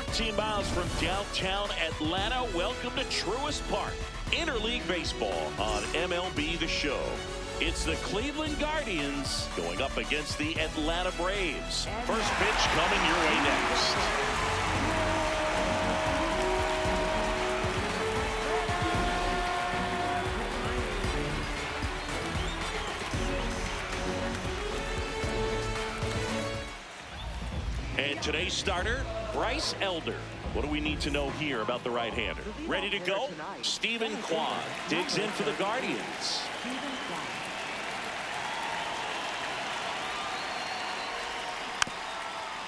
13 miles from downtown Atlanta. Welcome to Truist Park. Interleague baseball on MLB The Show. It's the Cleveland Guardians going up against the Atlanta Braves. First pitch coming your way next. And today's starter, Bryce Elder. What do we need to know here about the right-hander? Ready to go? Steven Kwan digs in for the Guardians.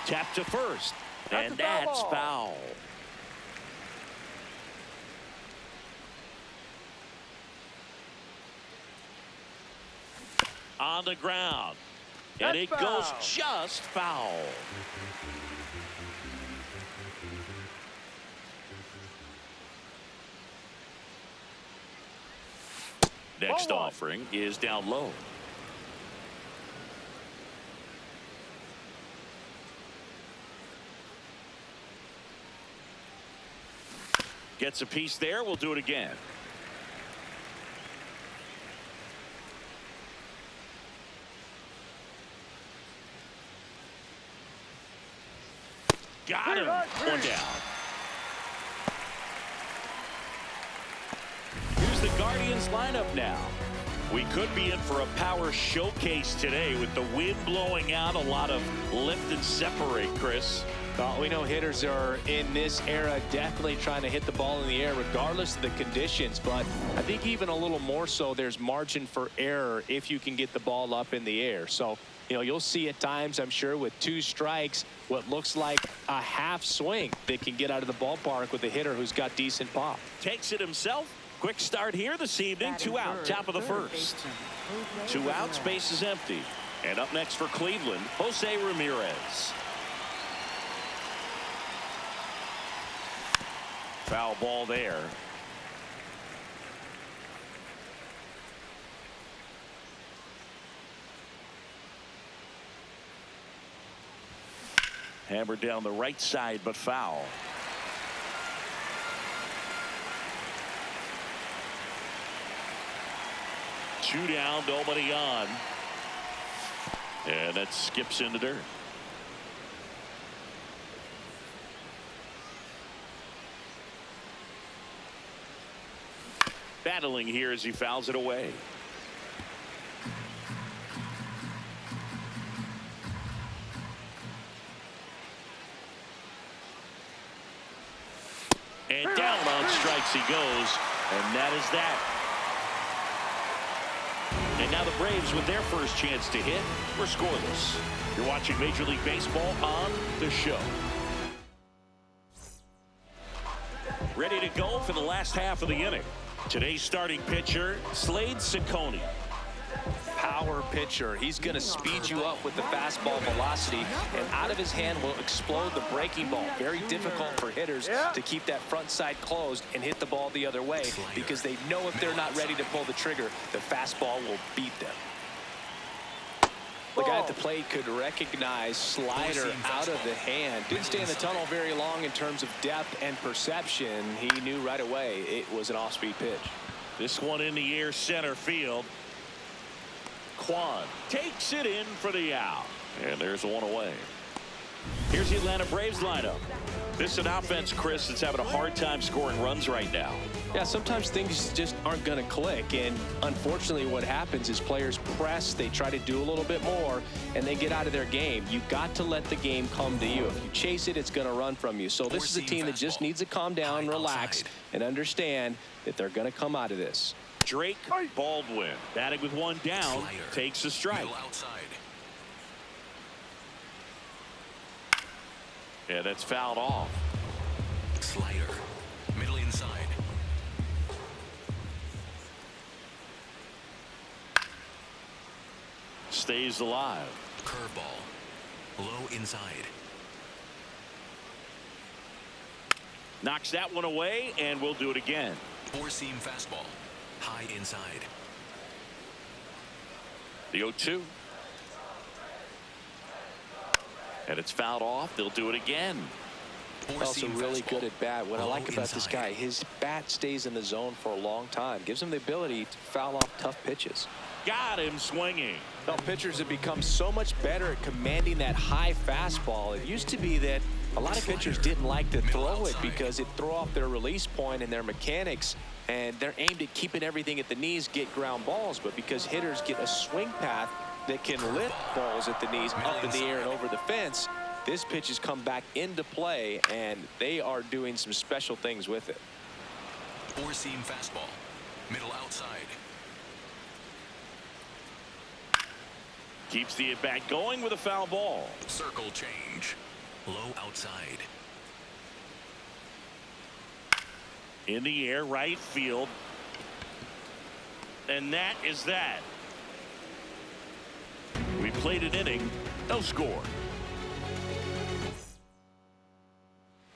Tap to first, and that's foul. On the ground, and it goes just foul. Next offering is down low. Gets a piece there. We'll do it again. Got him. One down. Here's the Guardians lineup now. We could be in for a power showcase today with the wind blowing out. A lot of lift and separate, Chris. Well, we know hitters are in this era definitely trying to hit the ball in the air regardless of the conditions, but I think even a little more so there's margin for error if you can get the ball up in the air. So, you know, you'll see at times, I'm sure, with 2 strikes, what looks like a half swing that can get out of the ballpark with a hitter who's got decent pop. Takes it himself. Quick start here this evening. 2 out, top of the first. 2 outs, base is empty. And up next for Cleveland, Jose Ramirez. Foul ball there. Hammered down the right side, but foul. Two down, nobody on. And that skips into dirt. Battling here as he fouls it away. And down on strikes he goes, and that is that. And now the Braves with their first chance to hit. We're scoreless. You're watching Major League Baseball on The Show. Ready to go for the last half of the inning. Today's starting pitcher, Slade Ciccone. Power pitcher. He's going to speed you up with the fastball velocity, and out of his hand will explode the breaking ball. Very difficult for hitters to keep that front side closed and hit the ball the other way, because they know if they're not ready to pull the trigger, the fastball will beat them. The guy at the plate could recognize slider out of the hand. Didn't stay in the tunnel very long in terms of depth and perception. He knew right away it was an off-speed pitch. This one in the air, center field. Kwan takes it in for the out. And there's one away. Here's the Atlanta Braves lineup. This is an offense, Chris, that's having a hard time scoring runs right now. Yeah, sometimes things just aren't going to click, and unfortunately what happens is players press, they try to do a little bit more, and they get out of their game. You got to let the game come to you. If you chase it, it's going to run from you. So this is a team that just needs to calm down, relax, and understand that they're going to come out of this. Drake Baldwin, batting with one down, takes a strike. Yeah, that's fouled off. Slider, middle inside. Stays alive. Curveball, low inside. Knocks that one away, and we'll do it again. Four-seam fastball, high inside. The 0-2. And it's fouled off. They'll do it again. Also really good at bat. What I Low like about this inside. guy, his bat stays in the zone for a long time. Gives him the ability to foul off tough pitches. Got him swinging. Well, pitchers have become so much better at commanding that high fastball. It used to be that a lot of pitchers didn't like to throw it because it'd throw off their release point and their mechanics, and they're aimed at keeping everything at the knees, get ground balls. But because hitters get a swing path that can lift balls at the knees up in the air and over the fence, this pitch has come back into play, and they are doing some special things with it. Four-seam fastball. Middle outside. Keeps the at-bat going with a foul ball. Circle change. Low outside. In the air, right field. And that is that. We played an inning, no score.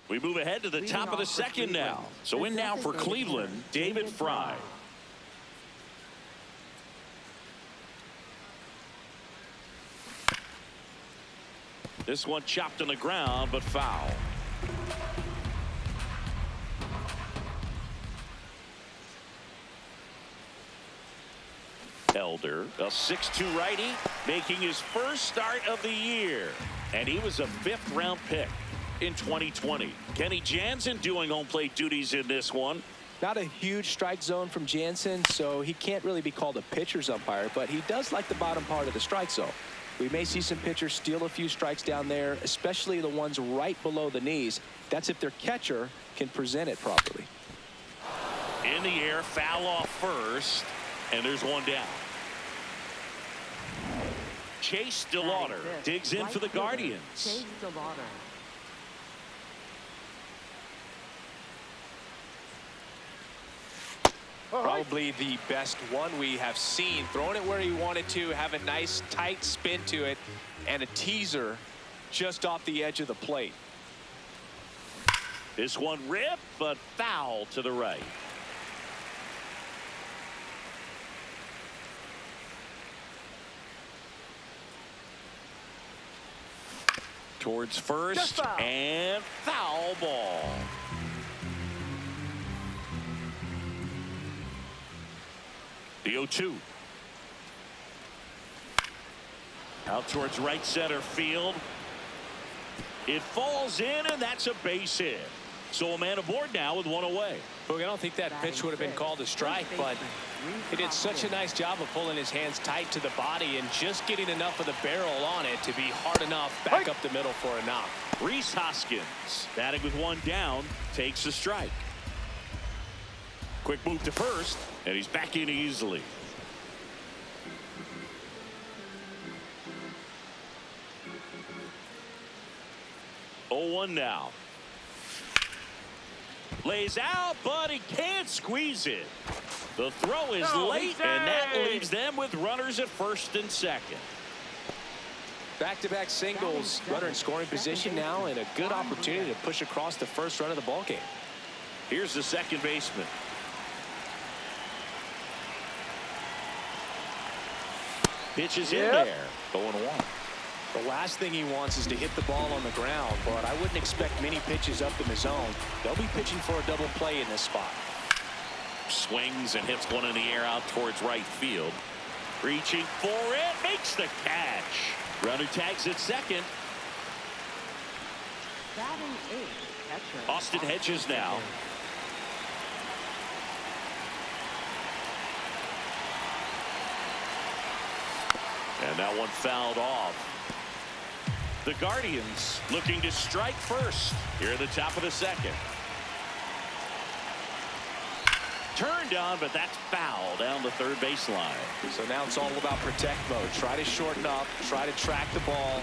We move ahead to the top of the second now. So in now for Cleveland, David Fry. This one chopped on the ground, but foul. Elder, a 6'2" righty, making his first start of the year. And he was a 5th-round pick in 2020. Kenny Jansen doing home plate duties in this one. Not a huge strike zone from Jansen, so he can't really be called a pitcher's umpire, but he does like the bottom part of the strike zone. We may see some pitchers steal a few strikes down there, especially the ones right below the knees. That's if their catcher can present it properly. In the air, foul off first, and there's one down. Chase DeLauder digs in for the Guardians. Chase DeLauder. Probably the best one we have seen. Throwing it where he wanted to, have a nice tight spin to it, and a teaser just off the edge of the plate. This one ripped, but foul to the right. Towards first, and foul ball. The 0-2. Out towards right center field. It falls in, and that's a base hit. So a man aboard now with one away. Look, I don't think that pitch would have been called a strike, but he did such a nice job of pulling his hands tight to the body and just getting enough of the barrel on it to be hard enough back up the middle for a knock. Rhys Hoskins, batting with one down, takes the strike. Quick move to first, and he's back in easily. Oh, 1 now. Lays out, but he can't squeeze it. The throw is late, and that leaves them with runners at first and second. Back-to-back singles, runner in scoring position now, and a good opportunity to push across the first run of the ballgame. Here's the second baseman. Pitches in there. 0-1. The last thing he wants is to hit the ball on the ground, but I wouldn't expect many pitches up in the zone. They'll be pitching for a double play in this spot. Swings and hits one in the air out towards right field. Reaching for it, makes the catch. Runner tags at second. Batting 8th, catcher Austin Hedges now. And that one fouled off. The Guardians looking to strike first here at the top of the second. Turned on, but that's foul down the third baseline. So now it's all about protect mode. Try to shorten up, try to track the ball,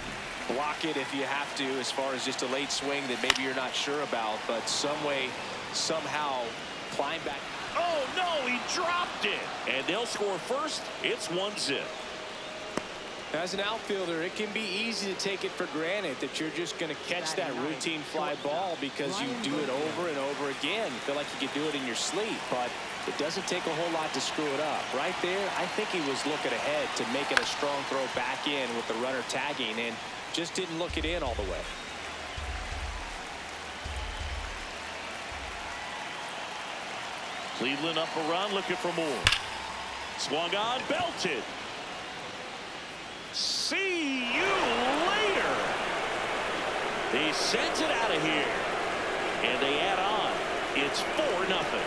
block it if you have to, as far as just a late swing that maybe you're not sure about, but some way, somehow climb back. Oh no, he dropped it. And they'll score first. It's 1-0. As an outfielder, it can be easy to take it for granted that you're just going to catch that routine fly ball because you do it over and over again. You feel like you could do it in your sleep, but it doesn't take a whole lot to screw it up. Right there, I think he was looking ahead to making a strong throw back in with the runner tagging and just didn't look it in all the way. Cleveland up a run, looking for more. Swung on, belted. See you later. He sends it out of here. And they add on. It's 4-0.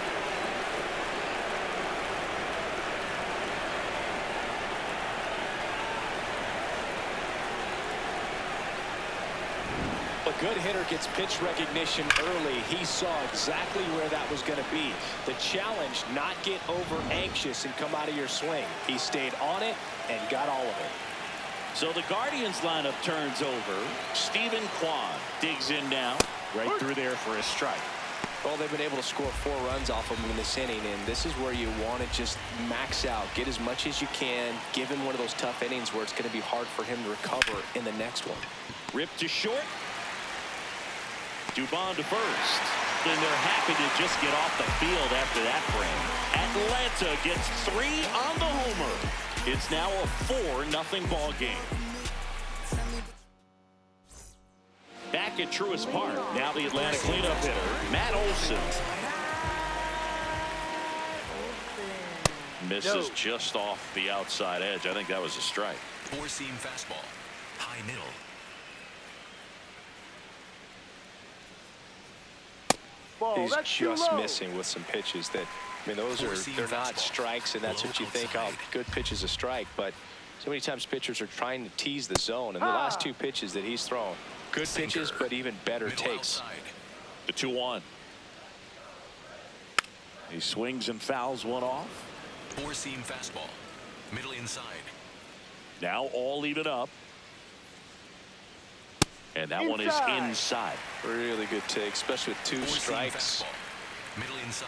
A good hitter gets pitch recognition early. He saw exactly where that was going to be. The challenge, not get over anxious and come out of your swing. He stayed on it and got all of it. So the Guardians lineup turns over. Stephen Kwan digs in now. Right through there for a strike. Well, they've been able to score 4 runs off of him in this inning, and this is where you want to just max out, get as much as you can, give him one of those tough innings where it's going to be hard for him to recover in the next one. Ripped to short. Dubon to first. And they're happy to just get off the field after that frame. Atlanta gets 3 on the homer. It's now a 4-0 ball game. Back at Truist Park. Now the Atlanta cleanup hitter, Matt Olson. Misses just off the outside edge. I think that was a strike. Four-seam fastball. High middle. He's just missing with some pitches that, I mean, they're not strikes, and that's what you think, oh, good pitch is a strike. But so many times pitchers are trying to tease the zone, and the last 2 pitches that he's thrown, good pitches, but even better takes. The 2-1. He swings and fouls one off. Four-seam fastball. Middle inside. Now all even up. And that one is inside. Really good take, especially with 2 strikes. Fastball. Middle inside.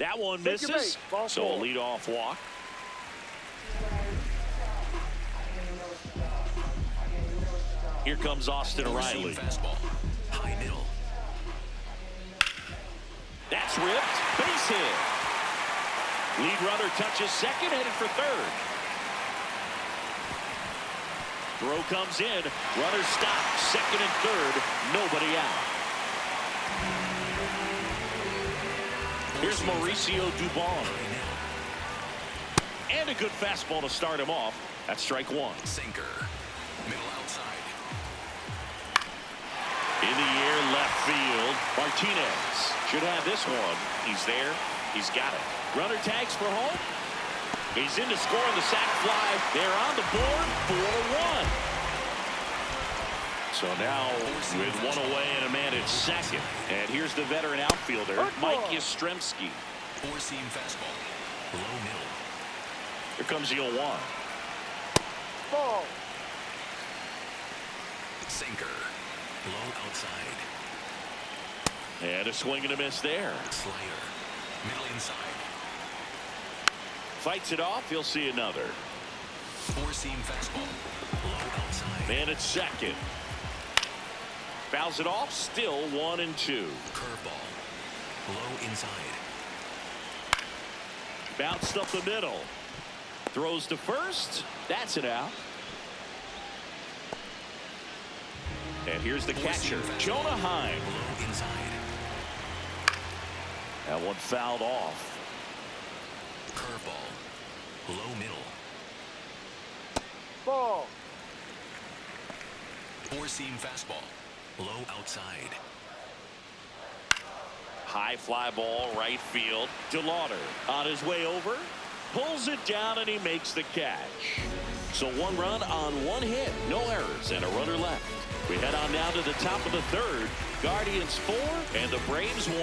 That one misses. So a leadoff walk. Here comes Austin Riley. Fastball. High middle. That's ripped. Base hit. Lead runner touches second, headed for third. Throw comes in. Runner stopped. Second and third. Nobody out. Here's Mauricio Dubon. And a good fastball to start him off. That's strike 1. Sinker. Middle outside. In the air, left field. Martinez should have this one. He's there. He's got it. Runner tags for home. He's in to score on the sac fly. They're on the board. 4-1. So now with 1 away and a man at second. And here's the veteran outfielder, Mike Yastrzemski. Four-seam fastball. Low middle. Here comes the 0-1. Ball. Sinker. Low outside. And a swing and a miss there. Slider. Middle inside. Fights it off. He'll see another. Four-seam fastball. Low outside. Man at second. Fouls it off. Still 1-2. Curveball. Low inside. Bounced up the middle. Throws to first. That's it out. And here's the catcher, Jonah Heim. Low inside. That one fouled off. Curveball. Low middle. Ball. Four-seam fastball. Low outside. High fly ball, right field. DeLauder on his way over. Pulls it down and he makes the catch. So 1 run on 1 hit. No errors and a runner left. We head on now to the top of the third. Guardians 4 and the Braves 1.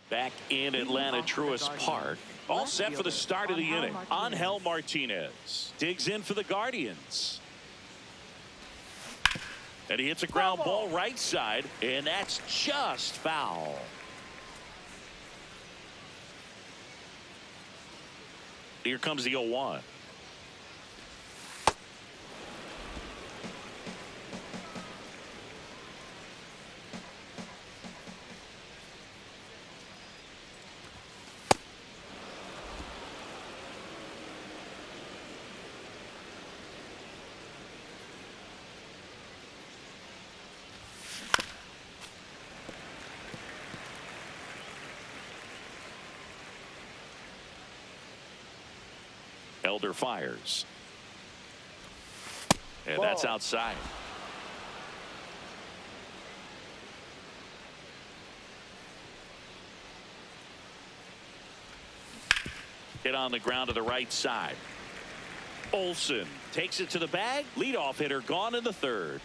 Back in Atlanta, Truist Park. All set for the start of the inning. Angel Martinez digs in for the Guardians. And he hits a ground ball right side, and that's just foul. Here comes the 0-1. Elder fires. And that's outside. Hit on the ground to the right side. Olsen takes it to the bag. Leadoff hitter gone in the third.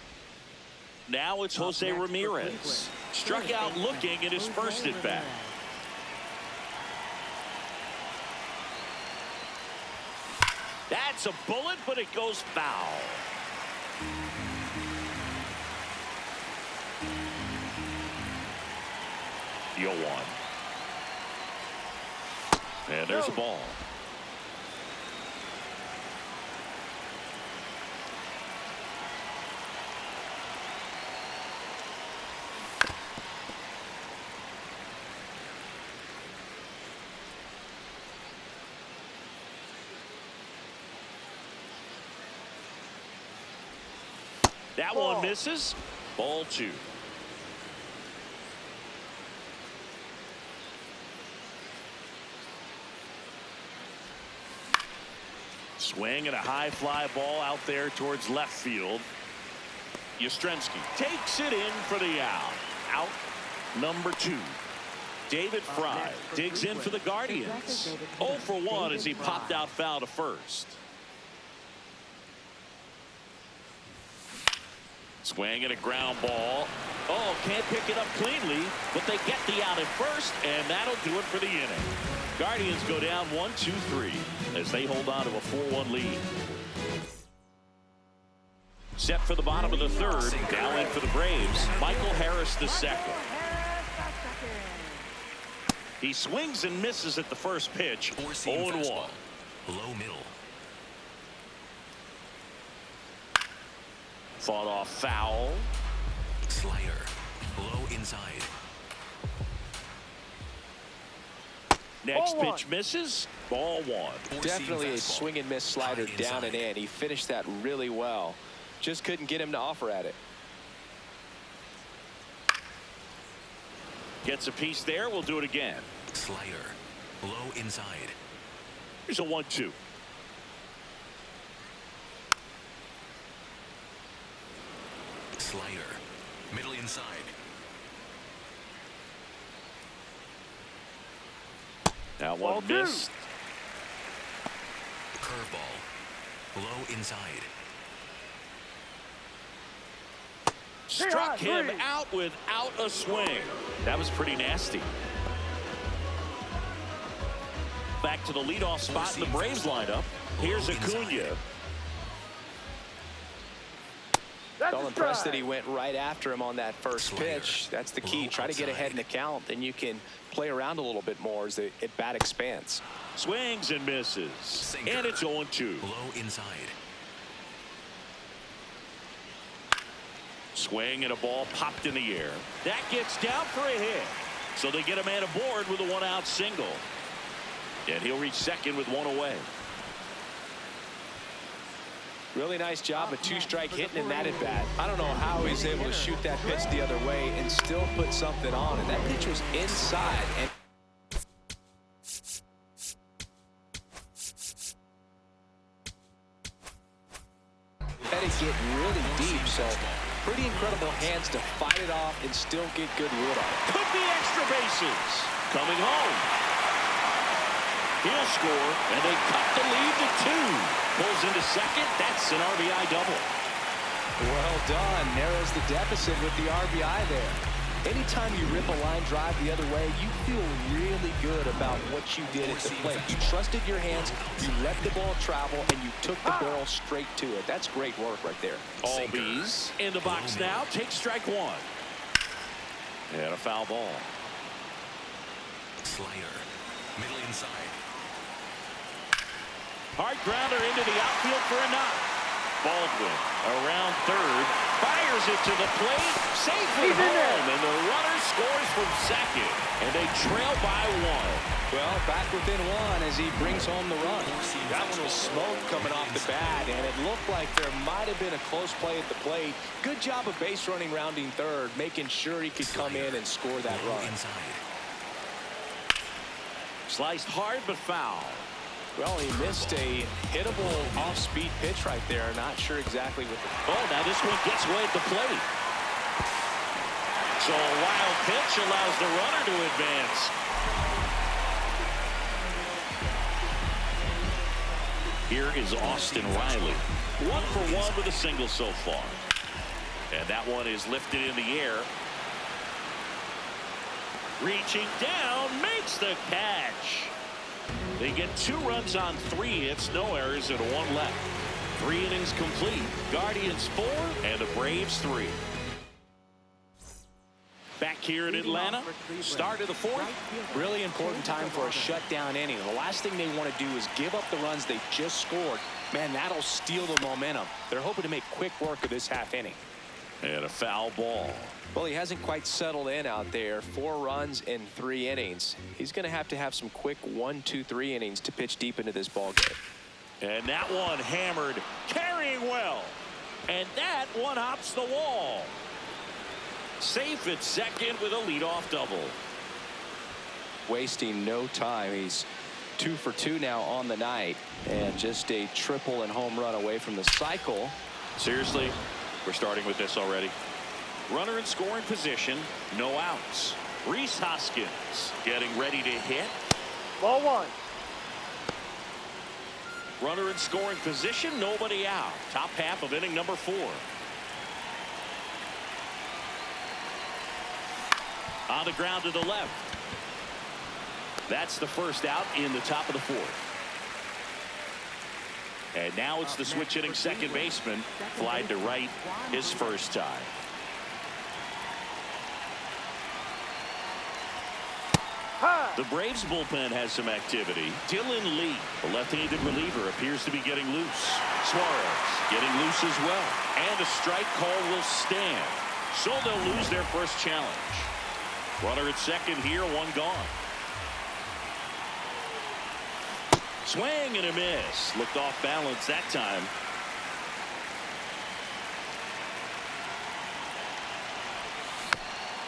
Now it's Jose Ramirez. Struck out looking in his first at bat. That's a bullet, but it goes foul. The 0-1. And there's a ball. That one misses. Ball 2. Swing and a high fly ball out there towards left field. Yastrzemski takes it in for the out. Out number 2. David Fry digs in for the Guardians. 0 for 1 as he popped out foul to first. Swing and a ground ball. Oh, can't pick it up cleanly, but they get the out at first, and that'll do it for the inning. Guardians go down 1-2-3 as they hold on to a 4-1 lead. Set for the bottom of the third. Now in for the Braves, Michael Harris II. He swings and misses at the first pitch. 0-1. Low middle. Fought off foul. Slider. Low inside. Next pitch misses. Ball 1. Definitely a swing and miss slider down and in. He finished that really well. Just couldn't get him to offer at it. Gets a piece there. We'll do it again. Slider. Low inside. Here's a 1-2. Slider. Middle inside. That one missed. Curveball. Low inside. Struck him out without a swing. That was pretty nasty. Back to the leadoff spot in the Braves lineup. Here's Acuna. Felt impressed that he went right after him on that first pitch. That's the key. Try to get ahead in the count, then you can play around a little bit more as the at bat expands. Swings and misses. Sinker. And it's 0-2. Low inside. Swing and a ball popped in the air. That gets down for a hit. So they get a man aboard with a 1-out single. And he'll reach second with 1 away. Really nice job, a 2-strike hitting in that at bat. I don't know how he's able to shoot that pitch the other way and still put something on. And that pitch was inside. And let it get really deep. So pretty incredible hands to fight it off and still get good wood on it. Could be extra bases. Coming home. He'll score, and they cut the lead to 2. Pulls into second. That's an RBI double. Well done. Narrows the deficit with the RBI there. Anytime you rip a line drive the other way, you feel really good about what you did at the plate. You trusted your hands, you let the ball travel, and you took the barrel straight to it. That's great work right there. All B's in the box now. Take strike 1. And a foul ball. Slider. Middle inside. Hard grounder into the outfield for a knock. Baldwin around third. Fires it to the plate. Safely home. And the runner scores from second. And they trail by 1. Well, back within 1 as he brings home the run. That one was smoke coming off the bat, and it looked like there might have been a close play at the plate. Good job of base running rounding third, making sure he could come in and score that run. Inside. Sliced hard but foul. Well, he missed a hittable off-speed pitch right there. Not sure exactly what the... Oh, now this one gets way at the plate. So a wild pitch allows the runner to advance. Here is Austin Riley. 1 for 1 with a single so far. And that one is lifted in the air. Reaching down, makes the catch. They get 2 runs on 3 hits, no errors, and 1 left. 3 innings complete. Guardians 4 and the Braves 3. Back here in Atlanta, start of the 4th. Really important time for a shutdown inning. The last thing they want to do is give up the runs they just scored. Man, that'll steal the momentum. They're hoping to make quick work of this half inning. And a foul ball. Well, he hasn't quite settled in out there. 4 runs in 3 innings. He's going to have some quick 1, 2, 3 innings to pitch deep into this ball game. And that one hammered, carrying well. And that one hops the wall. Safe at second with a leadoff double. Wasting no time. He's 2 for 2 now on the night. And just a triple and home run away from the cycle. Seriously, we're starting with this already. Runner in scoring position, no outs. Rhys Hoskins getting ready to hit. Ball 1. Runner in scoring position, nobody out. Top half of inning number 4. On the ground to the left. That's the first out in the top of the 4th. And now it's the switch hitting second baseman. Flied to right his first time. The Braves bullpen has some activity. Dylan Lee, the left-handed reliever, appears to be getting loose. Suarez getting loose as well. And the strike call will stand. So they'll lose their first challenge. Runner at second here, 1 gone. Swing and a miss. Looked off balance that time.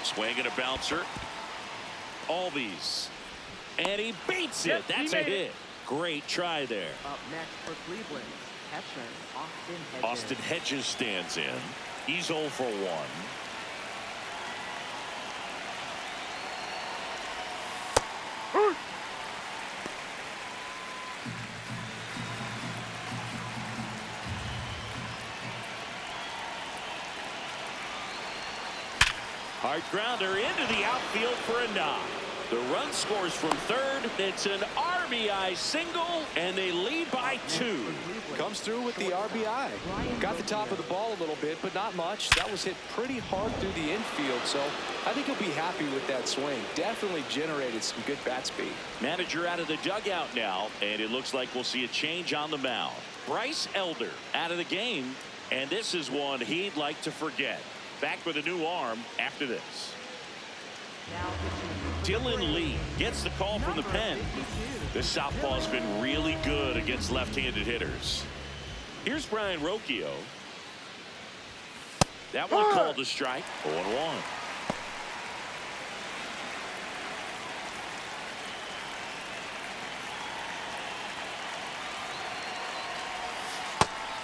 Swing and a bouncer. Albies. And he beats it. Yes, That's a hit. Great try there. Up next for Cleveland, catcher Austin Hedges. Austin Hedges stands in. He's 0 for 1. Hard grounder into the outfield for a knock. The run scores from third. It's an RBI single, and they lead by 2. Comes through with the RBI. Got the top of the ball a little bit, but not much. That was hit pretty hard through the infield, so I think he'll be happy with that swing. Definitely generated some good bat speed. Manager out of the dugout now, and it looks like we'll see a change on the mound. Bryce Elder out of the game, and this is one he'd like to forget. Back with a new arm after this. Dylan Lee gets the call from the pen. This southpaw's been really good against left-handed hitters. Here's Brian Rocchio. That one called a strike. 0-1.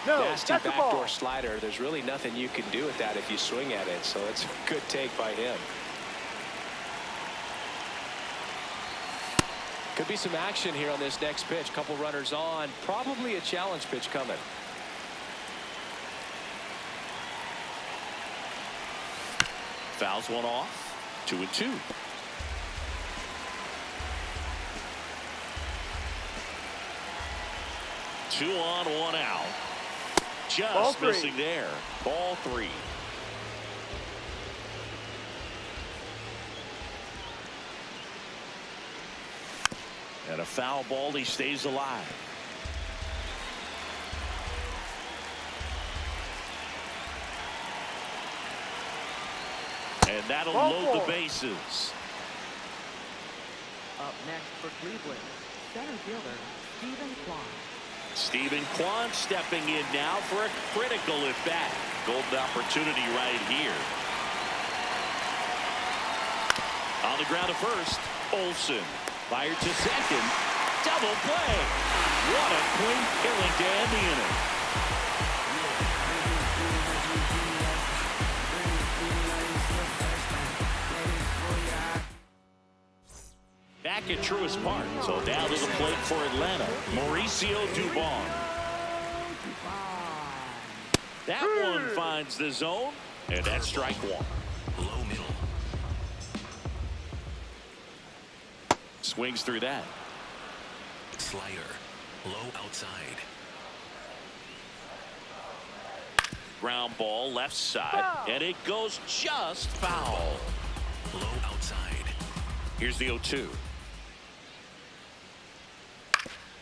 No, Nasty that's the backdoor ball. slider. There's really nothing you can do with that if you swing at it, so it's a good take by him. Could be some action here on this next pitch. Couple runners on. Probably a challenge pitch coming. Fouls one off. 2-2. Two on, 1 out. Ball Just 3. missing there. Ball 3. And a foul ball. He stays alive. And that'll Ball load 4. the bases. Up next for Cleveland, center fielder Stephen Kwan. Stephen Kwan stepping in now for a critical at bat. Golden opportunity right here. On the ground to first, Olsen fired to second. Double play. What a clean killing to end the inning. Back at Truist Park. So down to the plate for Atlanta, Mauricio Dubon. That one finds the zone, and that's strike one. Low middle. Swings through that. Slider. Low outside. Ground ball left side, and it goes just foul. Low outside. Here's the 0-2.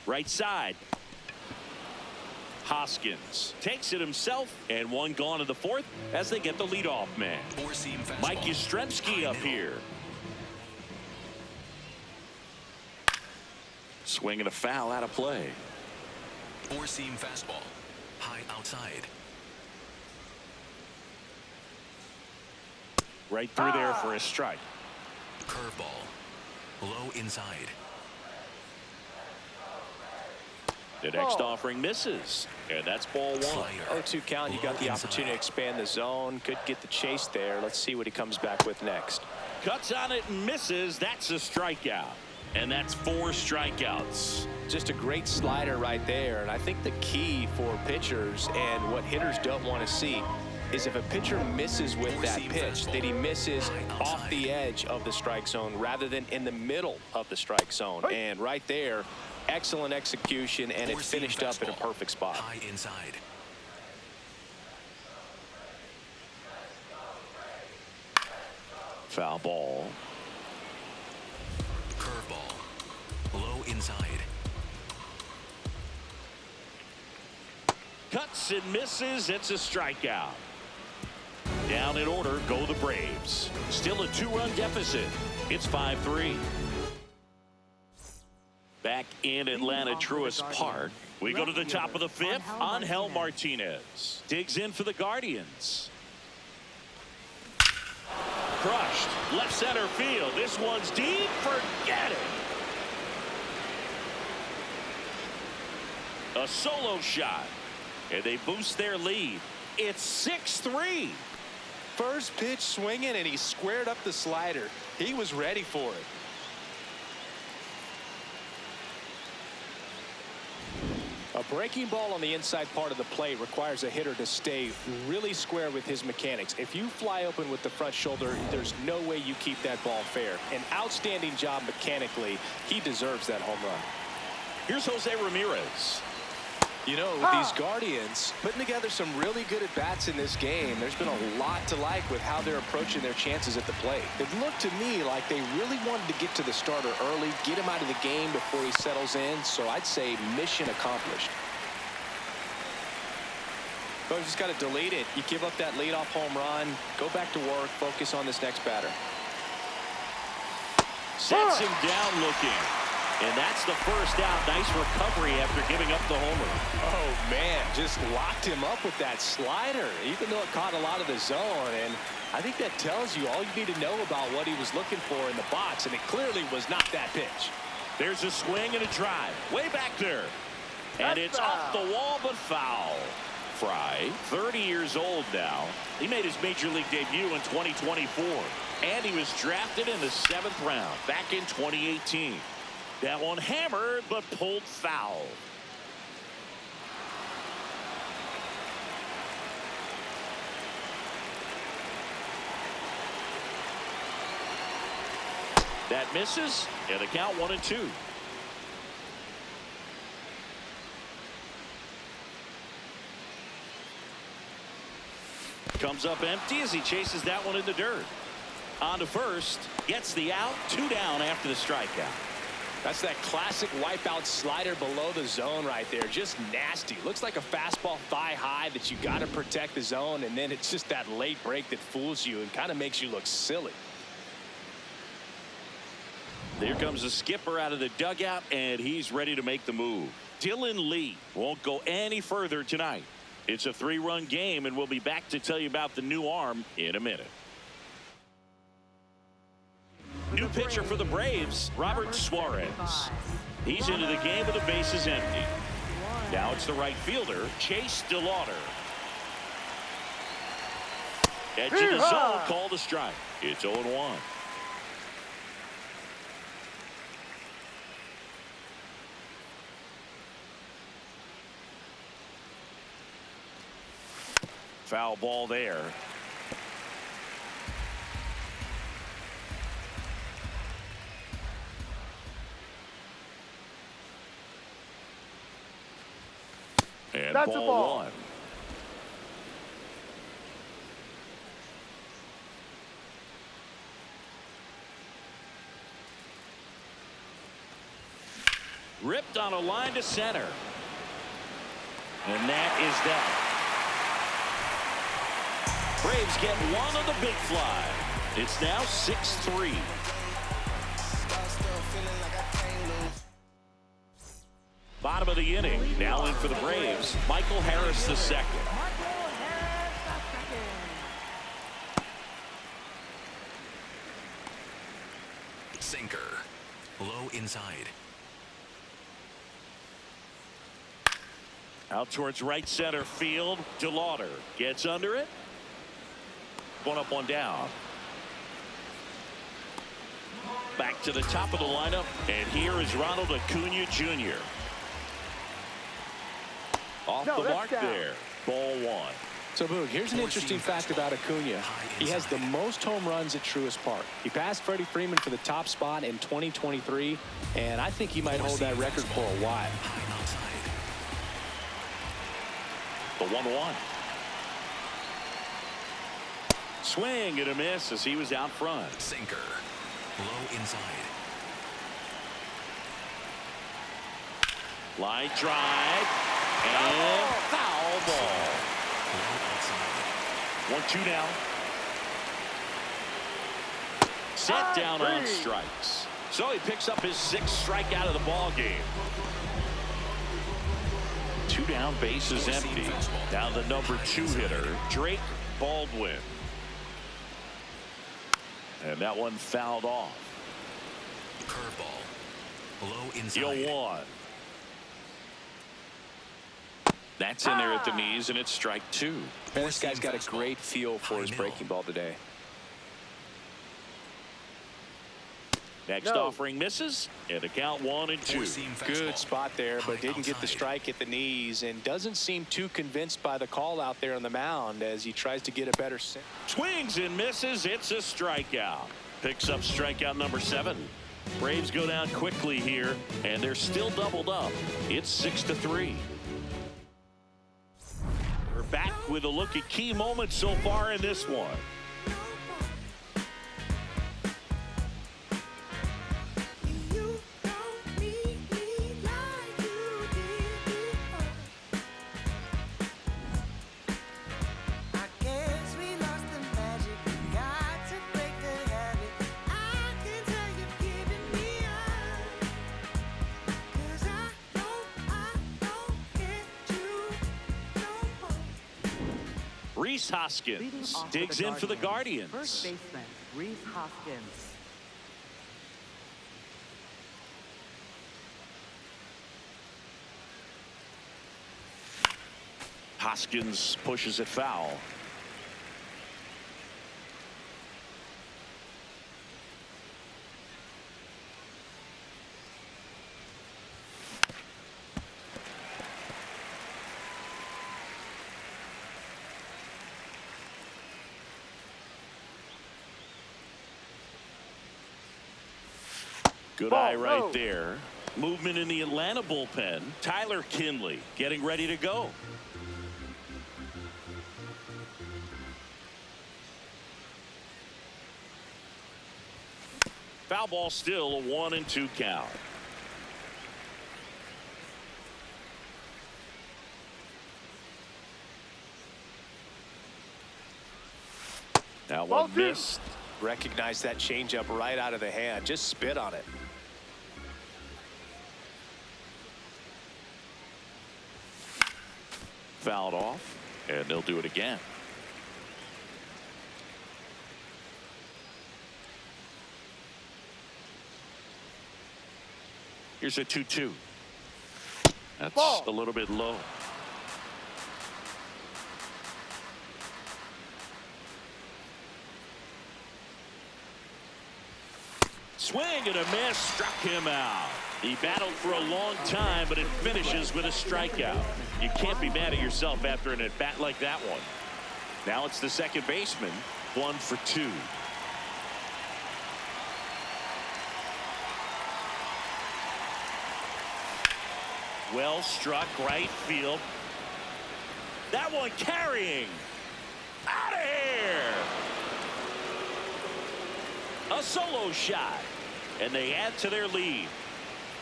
Right side. Hoskins takes it himself, and one gone in the fourth as they get the leadoff man. Four-seam fastball. Mike Yastrzemski up here. Swinging a foul out of play. Four-seam fastball. High outside. Right through there for a strike. Curveball. Low inside. The next offering misses, and that's ball one. Slider. 0-2 count. You got the opportunity to expand the zone. Could get the chase there. Let's see what he comes back with next. Cuts on it and misses. That's a strikeout. And that's 4 strikeouts. Just a great slider right there. And I think the key for pitchers and what hitters don't want to see is if a pitcher misses with that pitch, that he misses off the edge of the strike zone rather than in the middle of the strike zone. And right there, excellent execution, and it finished up in a perfect spot. High inside. Foul ball. Curveball. Low inside. Cuts and misses. It's a strikeout. Down in order go the Braves. Still a 2-run deficit. It's 5-3. Back in Atlanta, Truist Park. We go to the top of the 5th. Angel Martinez digs in for the Guardians. Crushed. Left center field. This one's deep. Forget it. A solo shot. And they boost their lead. It's 6-3. First pitch swinging, and he squared up the slider. He was ready for it. A breaking ball on the inside part of the plate requires a hitter to stay really square with his mechanics. If you fly open with the front shoulder, there's no way you keep that ball fair. An outstanding job mechanically. He deserves that home run. Here's Jose Ramirez. You know, these Guardians putting together some really good at-bats in this game. There's been a lot to like with how they're approaching their chances at the plate. It looked to me like they really wanted to get to the starter early, get him out of the game before he settles in. So I'd say mission accomplished. But just got to delete it. You give up that leadoff home run, go back to work, focus on this next batter. Sets him down looking. And that's the first out. Nice recovery after giving up the homer. Oh, man, just locked him up with that slider, even though it caught a lot of the zone. And I think that tells you all you need to know about what he was looking for in the box, and it clearly was not that pitch. There's a swing and a drive. Way back there. And it's off the wall, but foul. Fry, 30 years old now. He made his major league debut in 2024. And he was drafted in the 7th round back in 2018. That one hammered, but pulled foul. That misses, and the count 1-2. Comes up empty as he chases that one in the dirt. On to first, gets the out, 2 down after the strikeout. That's that classic wipeout slider below the zone right there. Just nasty. Looks like a fastball thigh high that you got to protect the zone, and then it's just that late break that fools you and kind of makes you look silly. There comes the skipper out of the dugout, and he's ready to make the move. Dylan Lee won't go any further tonight. It's a 3-run game, and we'll be back to tell you about the new arm in a minute. New pitcher for the Braves, Robert Suarez. He's into the game with the bases empty. Now it's the right fielder, Chase DeLauder. Edge of the zone, called a strike. It's 0-1. Foul ball there. And That's a ball. 1. Ripped on a line to center. And that is that. Braves get one on the big fly. It's now 6-3. Bottom of the inning. Now in for the Braves, Michael Harris the second. Sinker. Low inside. Out towards right center field. DeLauder gets under it. One up, one down. Back to the top of the lineup. And here is Ronald Acuna Jr. Off the mark there. Ball 1. So, Boog, here's an interesting fact about Acuna. He has the most home runs at Truist Park. He passed Freddie Freeman for the top spot in 2023, and I think he might hold that record for a while. The 1-1. Swing and a miss as he was out front. Sinker. Low inside. Line drive. And foul ball. Low outside. 1-2 down. Set down on strikes. So he picks up his 6th strikeout of the ball game. 2 down, bases empty. Now the number 2 hitter, Drake Baldwin. And that one fouled off. Curveball. Low inside. 0-1. That's in there at the knees, and it's strike 2. Man, this guy's got a great feel for his breaking ball today. Next offering misses, and the count 1-2. Good spot there, but didn't get the strike at the knees, and doesn't seem too convinced by the call out there on the mound as he tries to get a better set. Swings and misses. It's a strikeout. Picks up strikeout number 7. Braves go down quickly here, and they're still doubled up. It's 6-3. We're back with a look at key moments so far in this one. Rhys Hoskins digs in for the Guardians. First baseman, Rhys Hoskins. Hoskins pushes it foul. Good eye right there. Movement in the Atlanta bullpen. Tyler Kinley getting ready to go. Foul ball, still a 1-2 count. Now one missed. Recognize that changeup right out of the hand. Just spit on it. Fouled off, and they'll do it again. Here's a 2-2. That's Ball. a little bit low. Swing and a miss, struck him out. He battled for a long time, but it finishes with a strikeout. You can't be mad at yourself after an at-bat like that one. Now it's the second baseman, 1 for 2. Well struck, right field. That one carrying. Out of here. A solo shot. And they add to their lead.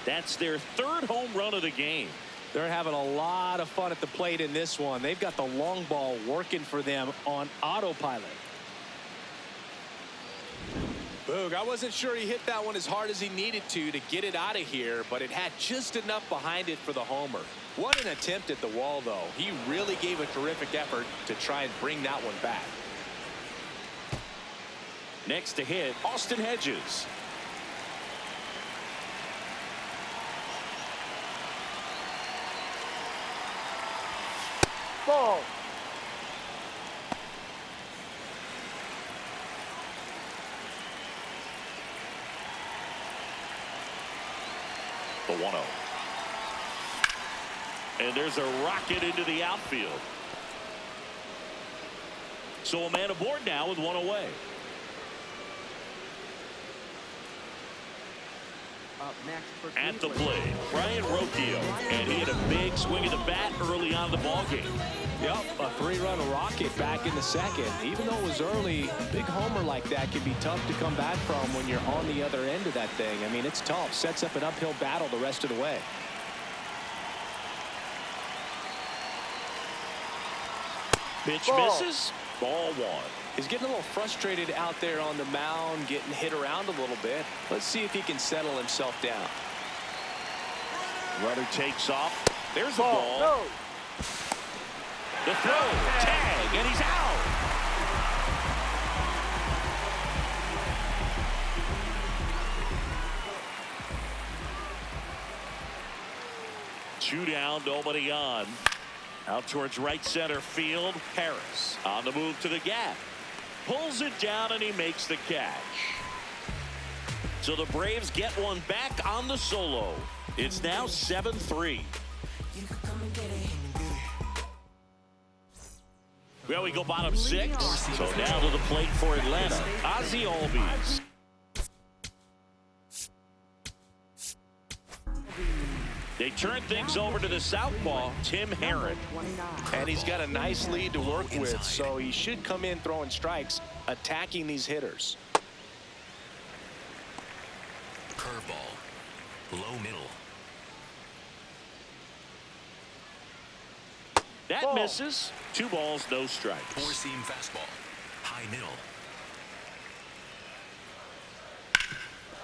That's their 3rd home run of the game. They're having a lot of fun at the plate in this one. They've got the long ball working for them on autopilot. Boog, I wasn't sure he hit that one as hard as he needed to get it out of here, but it had just enough behind it for the homer. What an attempt at the wall, though. He really gave a terrific effort to try and bring that one back. Next to hit, Austin Hedges. Ball. The 1-0. And there's a rocket into the outfield. So a man aboard now with 1 away. Up next for At the Cleveland. plate, Brian Rocchio, and he had a big swing of the bat early on in the ballgame. Yep, a 3-run rocket back in the second. Even though it was early, a big homer like that can be tough to come back from when you're on the other end of that thing. I mean, it's tough. Sets up an uphill battle the rest of the way. Pitch Ball. misses. Ball 1. He's getting a little frustrated out there on the mound, getting hit around a little bit. Let's see if he can settle himself down. Runner takes off. There's the Ball. ball. No. The throw. Tag. And he's out. Two down, nobody on. Out towards right center field. Harris on the move to the gap. Pulls it down and he makes the catch. So the Braves get one back on the solo. It's now 7-3. Well, we go bottom 6. So now to the plate for Atlanta. Ozzie Albies. They turn things over to the southpaw, Tim Herron. And he's got a nice lead to work with, so he should come in throwing strikes, attacking these hitters. Curveball. Low middle. That Ball. misses. 2 balls, no strikes. Four-seam fastball. High middle.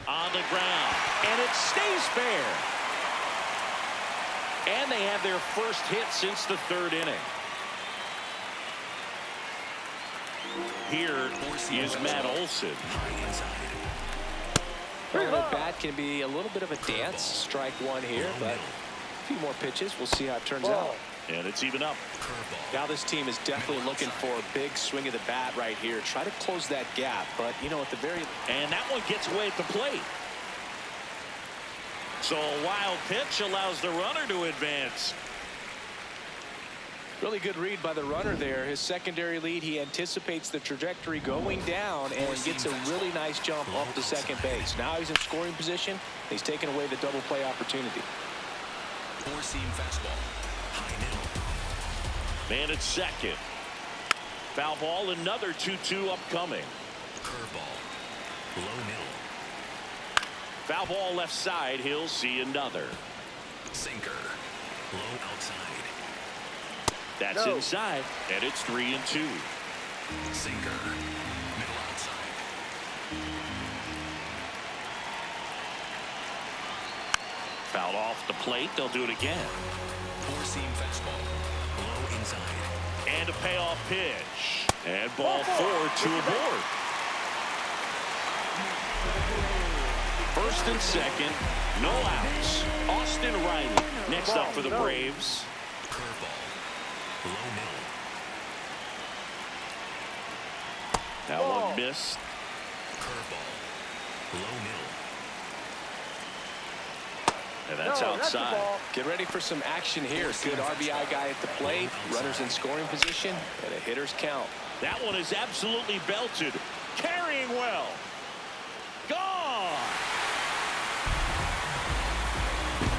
On the ground. And it stays fair. And they have their first hit since the 3rd inning. Here is Matt Olson. High inside. Well, the bat can be a little bit of a dance. Strike 1 here, but a few more pitches. We'll see how it turns out. And it's even up. Curveball. Now this team is definitely looking for a big swing of the bat right here. Try to close that gap, but, you know, at the very... And that one gets away at the plate. So a wild pitch allows the runner to advance. Really good read by the runner there. His secondary lead, he anticipates the trajectory going down and gets a really nice jump up to second base. Now he's in scoring position. He's taking away the double play opportunity. Four-seam fastball. High middle. Man at second. Foul ball, another 2-2 upcoming. Curveball. Low middle. Foul ball left side. He'll see another. Sinker. Low outside. That's No. inside, and it's 3-2. Sinker. Middle outside. Fouled off the plate. They'll do it again. Four-seam fastball. Low inside. And a payoff pitch. And ball 4, 2 aboard. first and second. No outs. Austin Riley next up for the Braves. Curveball. Low middle. That one missed. Curveball. Low middle. And that's outside. Get ready for some action here. Good RBI guy at the plate. Runners in scoring position. And a hitter's count. That one is absolutely belted. Carrying well. Gone.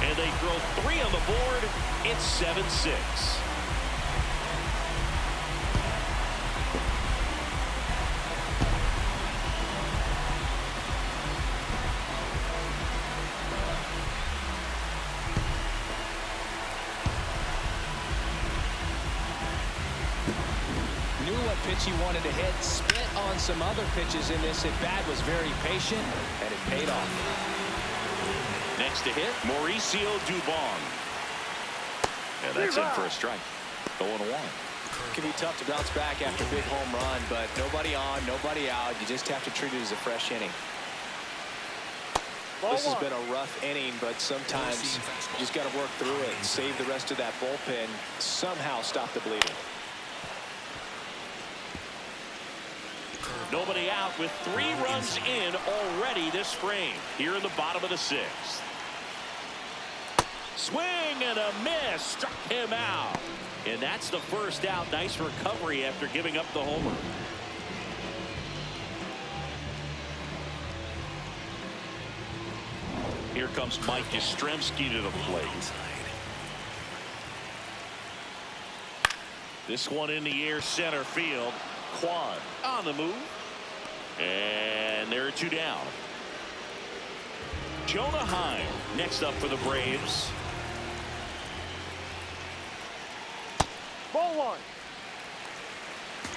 And they throw 3 on the board. It's 7-6. Pitch he wanted to hit, spit on some other pitches in this at bat, was very patient, and it paid off. Next to hit, Mauricio Dubon. And that's in for a strike. 0-1. It can be tough to bounce back after a big home run, but nobody on, nobody out. You just have to treat it as a fresh inning. This has been a rough inning, but sometimes you just got to work through it and save the rest of that bullpen, somehow stop the bleeding. Nobody out with 3 runs in already this frame. Here in the bottom of the 6th. Swing and a miss. Struck him out. And that's the first out. Nice recovery after giving up the homer. Here comes Mike Yastrzemski to the plate. This one in the air, center field. Quan on the move. And there are 2 down. Jonah Heim next up for the Braves. Ball 1.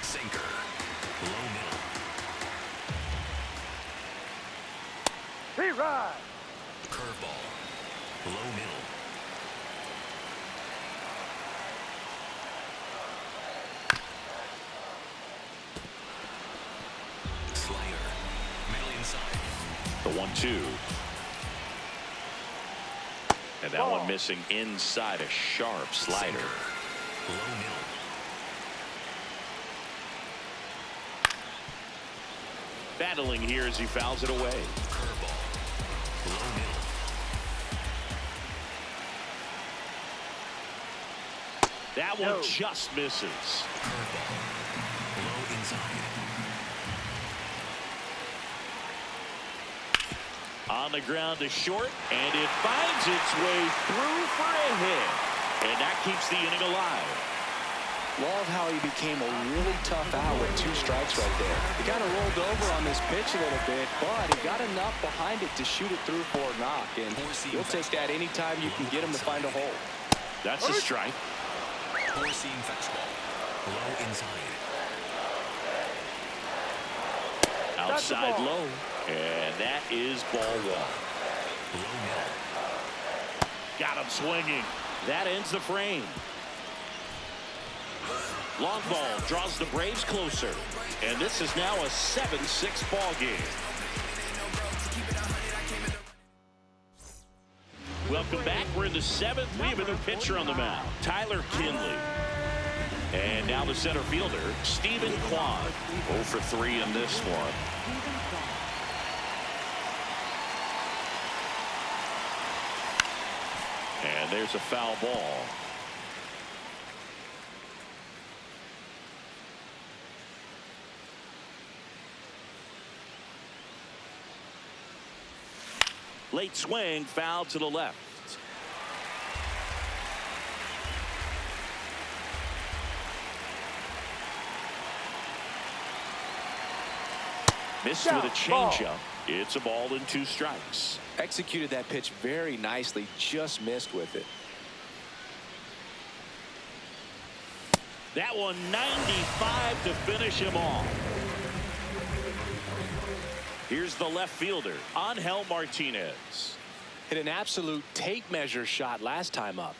Sinker. Low middle. Reride. Curveball. Low middle. Slider. Middle inside. The 1-2. And that one missing inside, a sharp slider. Sinker. Low middle. Battling here as he fouls it away. Curveball. Low middle. That one just misses. Curveball. Low inside. On the ground to short, and it finds its way through for a hit. And that keeps the inning alive. Love how he became a really tough out with 2 strikes right there. He kind of rolled over on this pitch a little bit, but he got enough behind it to shoot it through for a knock. And you'll take that anytime you can get him to find a hole. That's a strike. Four-seam fastball. Low inside. Outside low. And that is ball 1. Low middle. Got him swinging. That ends the frame. Long ball draws the Braves closer. And this is now a 7-6 ball game. Welcome back. We're in the 7th. We have a new pitcher on the mound, Tyler Kinley. And now the center fielder, Stephen Kwan. 0 for 3 in this one. And there's a foul ball. Late swing, foul to the left. Missed with a changeup. It's a ball and 2 strikes. Executed that pitch very nicely, just missed with it. That one 95 to finish him off. Here's the left fielder, Angel Martinez. Hit an absolute tape measure shot last time up.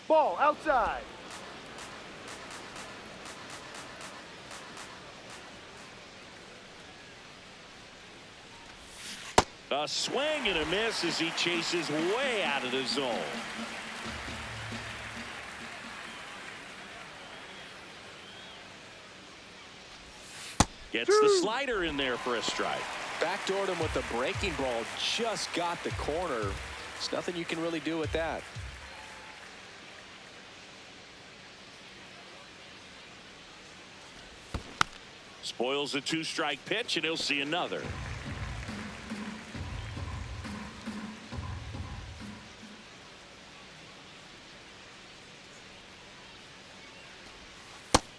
Ball outside. A swing and a miss as he chases way out of the zone. Gets the slider in there for a strike. Backdoored him with the breaking ball. Just got the corner. There's nothing you can really do with that. Spoils a two-strike pitch, and he'll see another.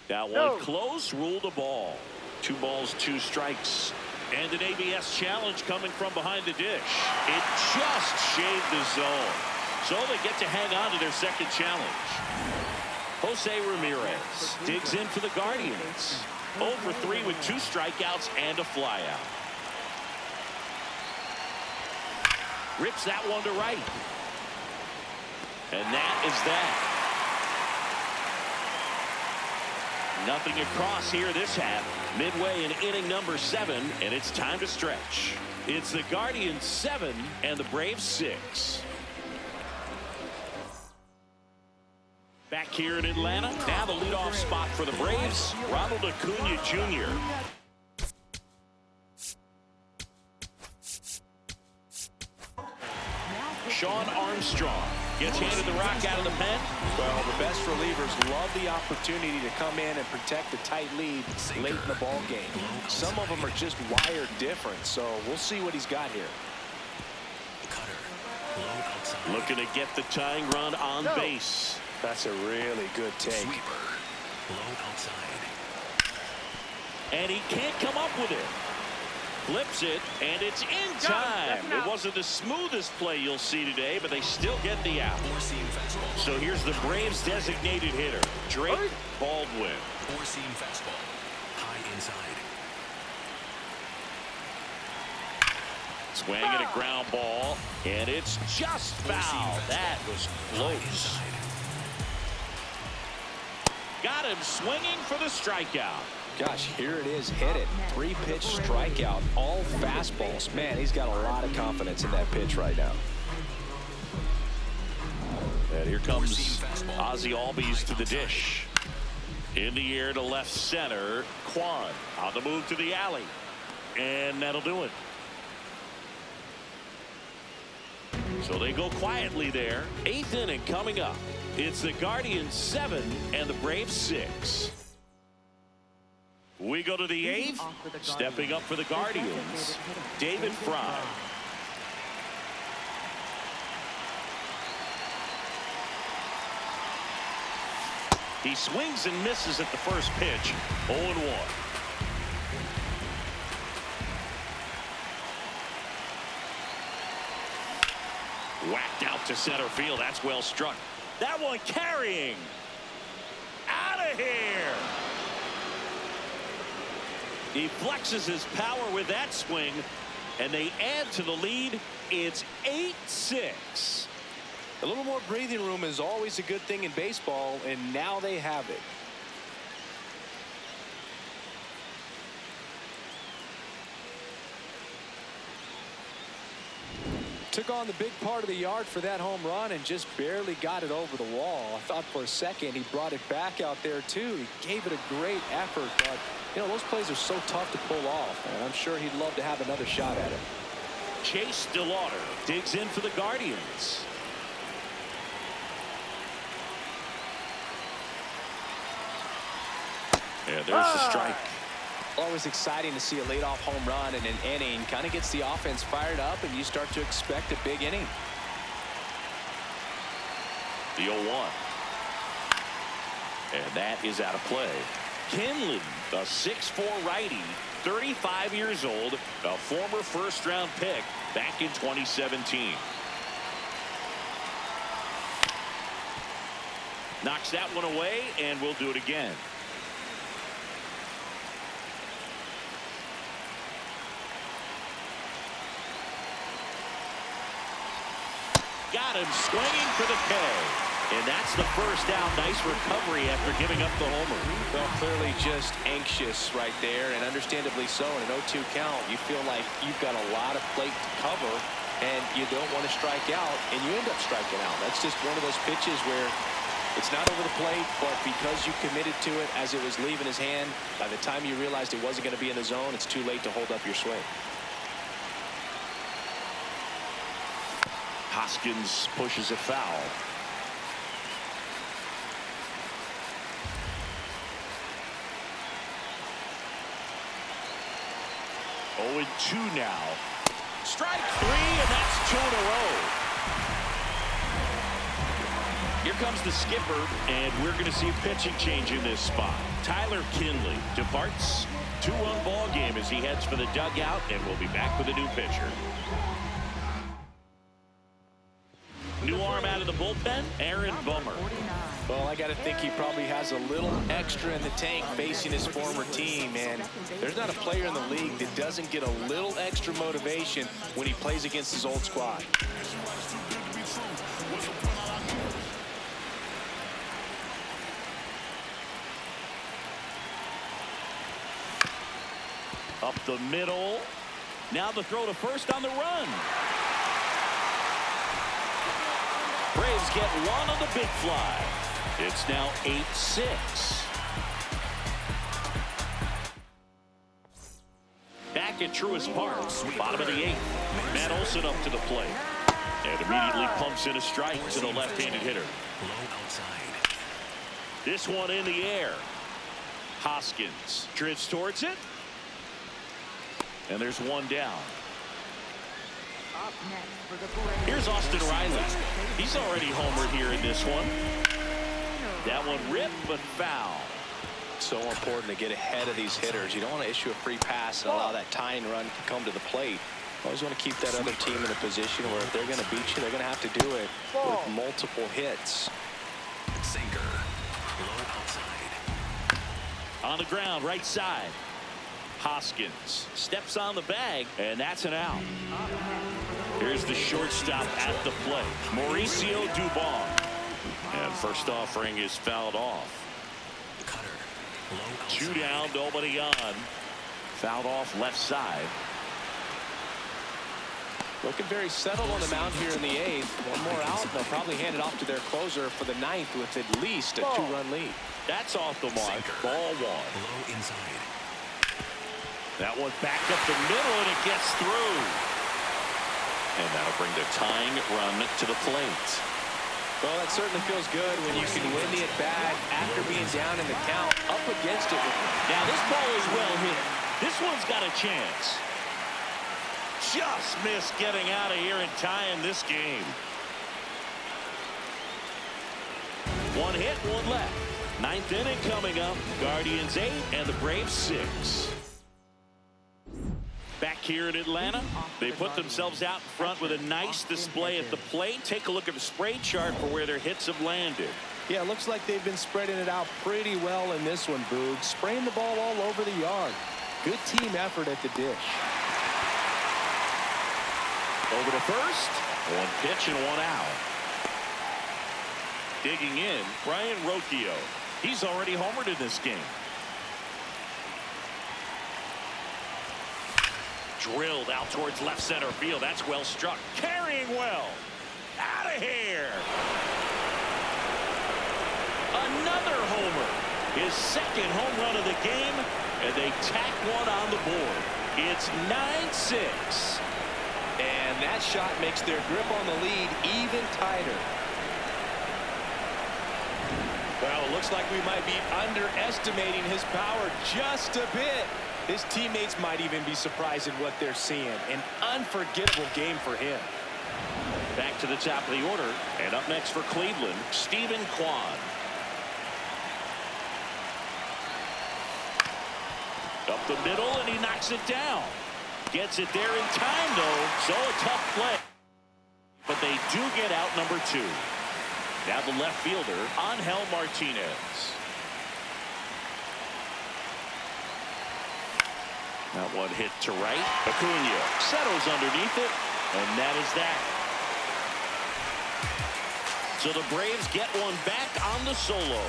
That one close, ruled a ball. 2 balls, 2 strikes. And an ABS challenge coming from behind the dish. It just shaved the zone. So they get to hang on to their second challenge. Jose Ramirez digs in for the Guardians. 0 for 3 with 2 strikeouts and a flyout. Rips that one to right. And that is that. Nothing across here this half. Midway in inning number 7, and it's time to stretch. It's the Guardians 7 and the Braves 6. Back here in Atlanta, now the leadoff spot for the Braves, Ronald Acuna Jr. Sean Armstrong gets handed the rock out of the pen. Well, the best relievers love the opportunity to come in and protect the tight lead late in the ball game. Some of them are just wired different, so we'll see what he's got here. Looking to get the tying run on base. That's a really good take. And he can't come up with it. Flips it, and it's in time. It wasn't the smoothest play you'll see today, but they still get the out. So here's the Braves' designated hitter, Drake Baldwin. Four-seam fastball, high inside. Swing and a ground ball, and it's just foul. That was close. Got him swinging for the strikeout. Gosh, here it is. Hit it. 3-pitch strikeout. All fastballs. Man, he's got a lot of confidence in that pitch right now. And here comes Ozzie Albies to the dish. In the air to left center. Kwan on the move to the alley. And that'll do it. So they go quietly there. 8th inning coming up. It's the Guardians 7 and the Braves 6. We go to the 8th. Stepping up for the Guardians, David Fry. He swings and misses at the first pitch. 0-1. Whacked out to center field. That's well struck. That one carrying. Out of here. He flexes his power with that swing, and they add to the lead. It's 8-6. A little more breathing room is always a good thing in baseball, and now they have it. Took on the big part of the yard for that home run and just barely got it over the wall. I thought for a second he brought it back out there too. He gave it a great effort, but you know, those plays are so tough to pull off, and I'm sure he'd love to have another shot at it. Chase DeLauder digs in for the Guardians. And there's the strike. Always exciting to see a leadoff home run in an inning. Kind of gets the offense fired up, and you start to expect a big inning. The 0-1. And that is out of play. Kenley, a 6'4" righty, 35 years old, a former first-round pick back in 2017. Knocks that one away, and we'll do it again. Got him swinging for the K. And that's the first out. Nice recovery after giving up the homer. Well, clearly just anxious right there, and understandably so. In an 0-2 count, you feel like you've got a lot of plate to cover, and you don't want to strike out, and you end up striking out. That's just one of those pitches where it's not over the plate, but because you committed to it as it was leaving his hand, by the time you realized it wasn't going to be in the zone, it's too late to hold up your swing. Hoskins pushes a foul. Oh, and 2 now. Strike 3, and that's 2 in a row. Here comes the skipper, and we're going to see a pitching change in this spot. Tyler Kinley departs. 2-1 ball game as he heads for the dugout, and we'll be back with a new pitcher. New arm out of the bullpen, Aaron Bummer. Well, I got to think he probably has a little extra in the tank facing his former team, and there's not a player in the league that doesn't get a little extra motivation when he plays against his old squad. Up the middle. Now the throw to first on the run. Braves get 1 on the big fly. It's now 8-6. Back at Truist Park, bottom of the 8th. Matt Olson up to the plate. And immediately pumps in a strike to the left-handed hitter. Low outside. This one in the air. Hoskins drifts towards it. And there's 1 down. Here's Austin Riley. He's already homered here in this one. That one ripped, but foul. So important to get ahead of these hitters. You don't want to issue a free pass and allow that tying run to come to the plate. Always want to keep that other team in a position where if they're going to beat you, they're going to have to do it with multiple hits. Sinker. Low outside. On the ground, right side. Hoskins steps on the bag, and that's an out. Here's the shortstop at the plate, Mauricio Dubon. And first offering is fouled off. Cutter. Low outside. 2 down, nobody on. Fouled off left side. Looking very settled on the mound here in the 8th. 1 more out, and they'll probably hand it off to their closer for the 9th with at least a 2-run lead. That's off the mark. Sinker. Ball 1. Low inside. That one back up the middle, and it gets through. And that'll bring the tying run to the plate. Well, that certainly feels good when you can win the at-bat after being down in the count, up against it. Now, this ball is well hit. This one's got a chance. Just missed getting out of here and tying this game. 1 hit, 1 left. 9th inning coming up. Guardians 8 and the Braves 6. Back here in Atlanta, they put themselves out in front with a nice display at the plate. Take a look at the spray chart for where their hits have landed. Yeah, it looks like they've been spreading it out pretty well in this one, Boog. Spraying the ball all over the yard. Good team effort at the dish. Over to first. 1 pitch and 1 out. Digging in, Brian Rocchio. He's already homered in this game. Drilled out towards left center field. That's well struck. Carrying well. Out of here. Another homer. His 2nd home run of the game. And they tack 1 on the board. It's 9-6. And that shot makes their grip on the lead even tighter. Well, it looks like we might be underestimating his power just a bit. His teammates might even be surprised at what they're seeing. An unforgettable game for him. Back to the top of the order. And up next for Cleveland, Stephen Kwan. Up the middle, and he knocks it down. Gets it there in time, though. So a tough play. But they do get out number 2. Now the left fielder, Angel Martinez. That one hit to right. Acuna settles underneath it, and that is that. So the Braves get one back on the solo.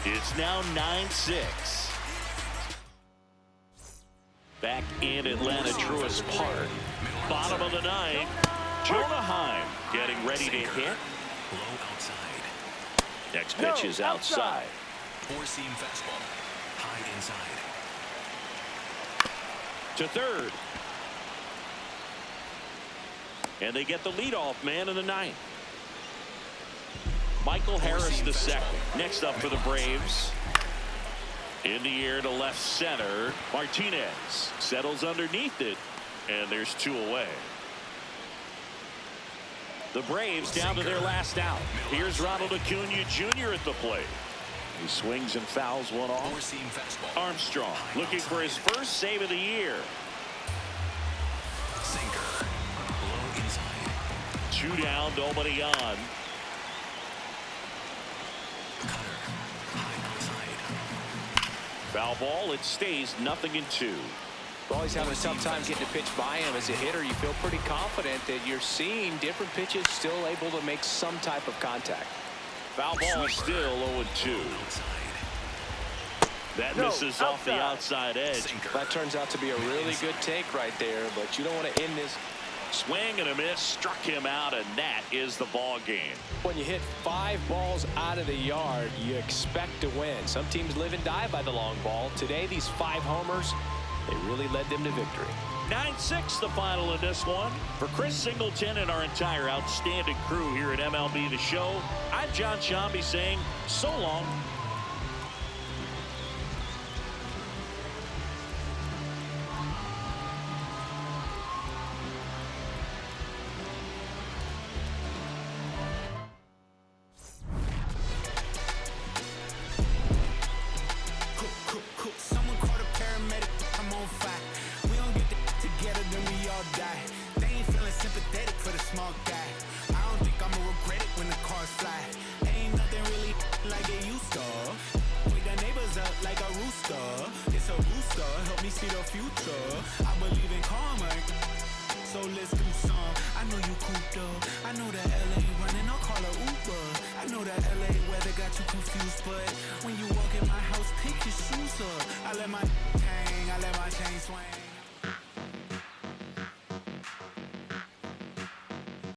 It's now 9-6. Back in Atlanta Truist Park. Bottom of the ninth. Jonah Heim getting ready to hit. Low outside. Next pitch is outside. Four-seam fastball. High inside. To third. And they get the leadoff man in the ninth. Michael Harris the second. Next up for the Braves. In the air to left center. Martinez settles underneath it. And there's two away. The Braves down to their last out. Here's Ronald Acuna Jr. at the plate. He swings and fouls one off. Four-seam fastball. Armstrong looking for his first save of the year. Sinker. Low inside. Two down, nobody on. Cutter. High outside. Foul ball. It stays 0-2. Well, he's having a tough time getting a pitch by him. As a hitter, you feel pretty confident that you're seeing different pitches still able to make some type of contact. Foul ball still 0-2. That misses off the outside edge. That turns out to be a really good take right there, but you don't want to end this. Swing and a miss, struck him out, and that is the ball game. When you hit 5 balls out of the yard, you expect to win. Some teams live and die by the long ball. Today, these 5 homers, they really led them to victory. 9-6 the final in this one. For Chris Singleton and our entire outstanding crew here at MLB The Show, I'm John Shambi saying so long. Someone call a paramedic. I'm on fire. We don't get together, then we all die. They ain't feeling sympathetic for the small guy. I don't think I'ma regret it when the cars fly. Ain't nothing really like it used to. Wake the neighbors up like a rooster. It's a booster, help me see the future. I believe in karma, so let's do some. I know you cooped up. I know that LA running, I'll call a Uber. I know that LA weather got you confused, but when you walk in my house, take your shoes up. I let my hang, I let my chain swing.